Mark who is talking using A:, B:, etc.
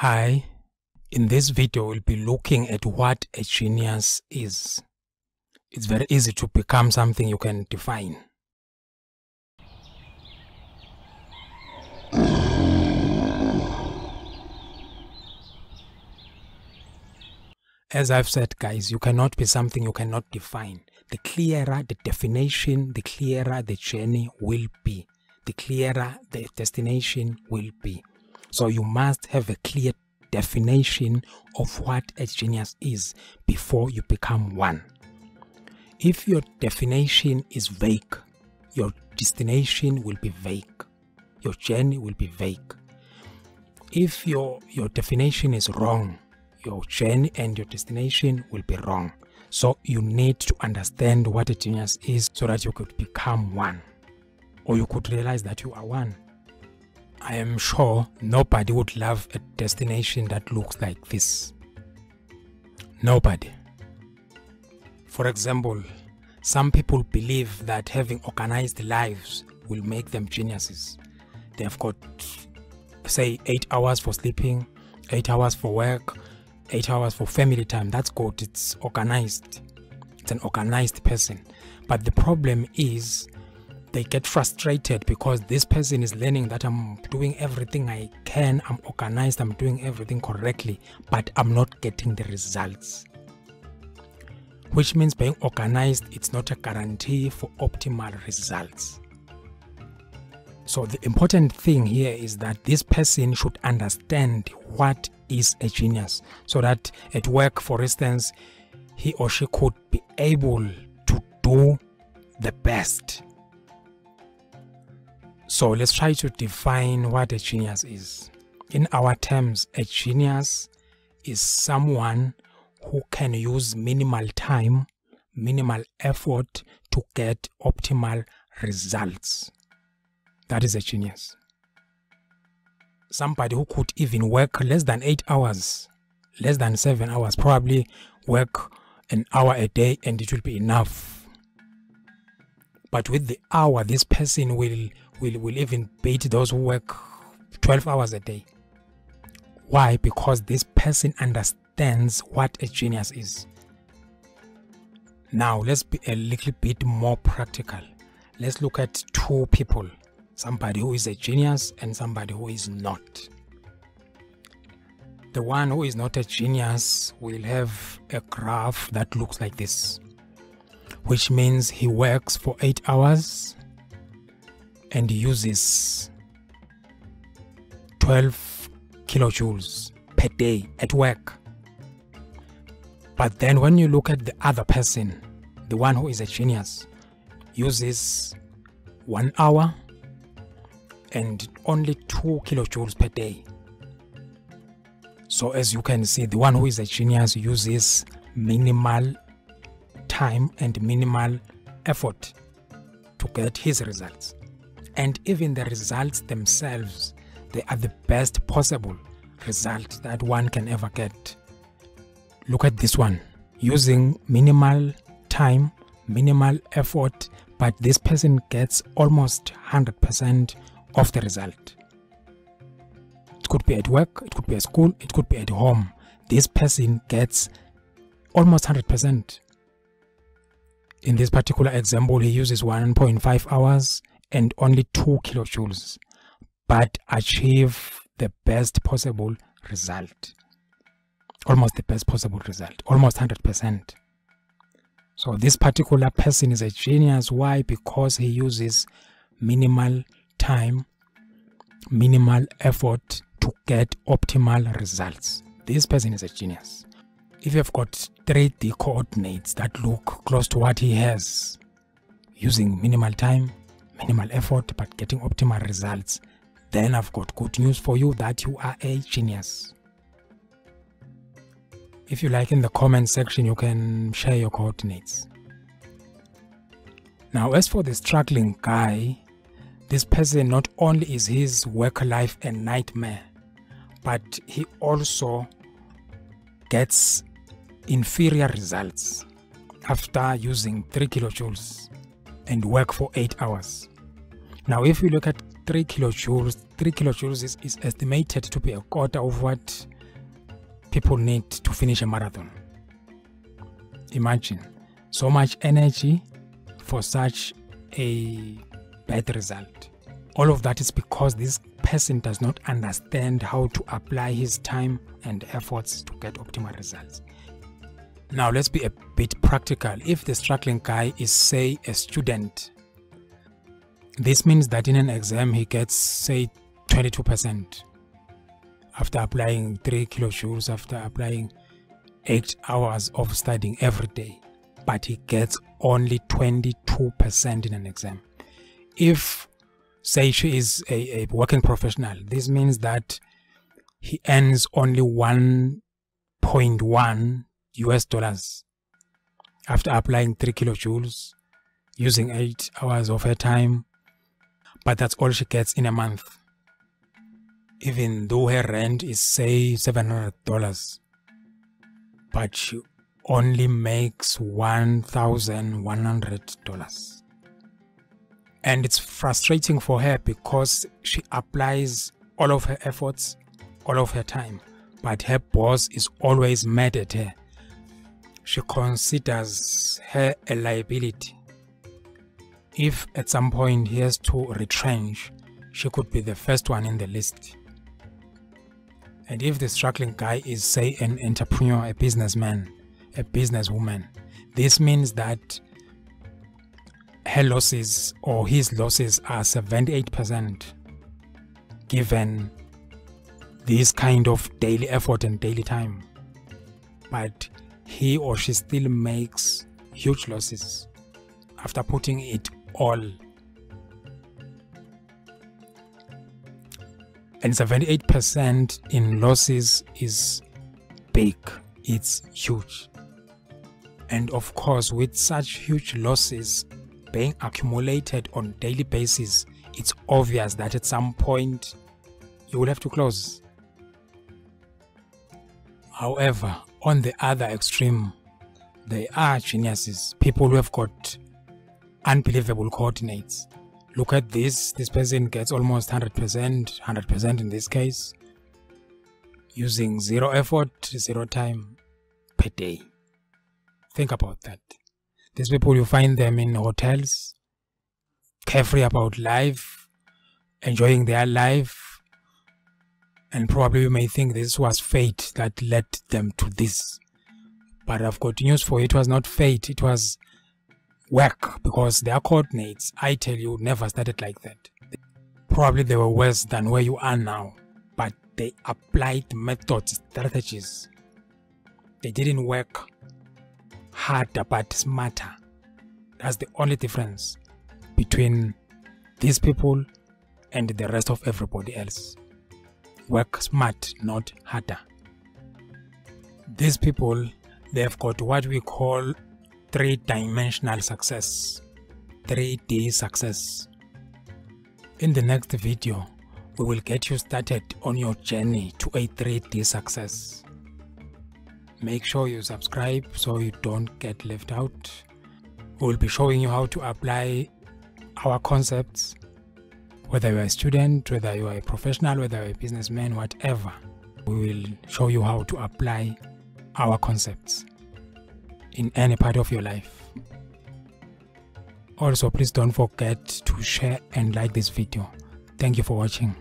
A: Hi, in this video we'll be looking at what a genius is. It's very easy to become something you can define. As I've said, guys, you cannot be something you cannot define. The clearer the definition, the clearer the journey will be. The clearer the destination will be. So you must have a clear definition of what a genius is before you become one. If your definition is vague, your destination will be vague. Your journey will be vague. If your definition is wrong, your journey and your destination will be wrong. So you need to understand what a genius is so that you could become one, or you could realize that you are one. I am sure nobody would love a destination that looks like this. Nobody. For example, some people believe that having organized lives will make them geniuses. They've got, say, 8 hours for sleeping, 8 hours for work, 8 hours for family time. That's good. It's organized. It's an organized person. But the problem is they get frustrated because this person is learning that I'm doing everything I can, I'm organized, I'm doing everything correctly, but I'm not getting the results. Which means being organized, it's not a guarantee for optimal results. So the important thing here is that this person should understand what is a genius, so that at work, for instance, he or she could be able to do the best. So let's try to define what a genius is. In our terms, a genius is someone who can use minimal time, minimal effort to get optimal results. That is a genius. Somebody who could even work less than 8 hours, less than 7 hours, probably work an hour a day and it will be enough. But with the hour, this person will even beat those who work 12 hours a day. Why? Because this person understands what a genius is. Now, let's be a little bit more practical. Let's look at two people. Somebody who is a genius and somebody who is not. The one who is not a genius will have a graph that looks like this, which means he works for 8 hours and uses 12 kilojoules per day at work. But then when you look at the other person, the one who is a genius, uses 1 hour and only 2 kilojoules per day. So as you can see, the one who is a genius uses minimal time and minimal effort to get his results. And even the results themselves, they are the best possible result that one can ever get. Look at this one, using minimal time, minimal effort, but this person gets almost 100% of the result. It could be at work, it could be at school, it could be at home. This person gets almost 100%. In this particular example, he uses 1.5 hours and only 2 kilojoules, but achieve the best possible result. Almost the best possible result, almost 100%. So this particular person is a genius. Why? Because he uses minimal time, minimal effort to get optimal results. This person is a genius. If you've got 3D coordinates that look close to what he has, using minimal time, minimal effort, but getting optimal results, then I've got good news for you that you are a genius. If you like, in the comment section, you can share your coordinates. Now, as for the struggling guy, this person, not only is his work life a nightmare, but he also gets inferior results after using 3 kilojoules and work for 8 hours. Now, if you look at 3 kilojoules is estimated to be a quarter of what people need to finish a marathon. Imagine so much energy for such a bad result. All of that is because this person does not understand how to apply his time and efforts to get optimal results. Now let's be a bit practical. If the struggling guy is, say, a student, this means that in an exam he gets, say, 22% after applying 3 kilojoules, after applying 8 hours of studying every day, but he gets only 22% in an exam. If, say, she is a working professional, this means that he earns only $1.1 after applying 3 kilojoules, using 8 hours of her time, but that's all she gets in a month. Even though her rent is, say, $700, but she only makes $1,100. And it's frustrating for her because she applies all of her efforts, all of her time, but her boss is always mad at her. She considers her a liability. If at some point he has to retrench, she could be the first one in the list. And if the struggling guy is, say, an entrepreneur, a businessman, a businesswoman, this means that her losses or his losses are 78%, given this kind of daily effort and daily time. But he or she still makes huge losses after putting it all. And 78% in losses is big, it's huge. And of course, with such huge losses being accumulated on daily basis, it's obvious that at some point you will have to close. However, on the other extreme, there are geniuses, people who have got unbelievable coordinates. Look at this person gets almost 100% in this case, using 0 effort, 0 time per day. Think about that. These people, you find them in hotels, carefree about life, enjoying their life, and probably you may think this was fate that led them to this. But I've got news for you, it was not fate, it was work, because their coordinates, I tell you, never started like that. Probably they were worse than where you are now, but they applied methods, strategies. They didn't work harder but smarter. That's the only difference between these people and the rest of everybody else. Work smart, not harder. These people, they've got what we call 3-dimensional success, 3D success. In the next video, we will get you started on your journey to a 3D success. Make sure you subscribe so you don't get left out. We will be showing you how to apply our concepts, whether you are a student, whether you are a professional, whether you are a businessman, whatever. We will show you how to apply our concepts in any part of your life. Also, please don't forget to share and like this video. Thank you for watching.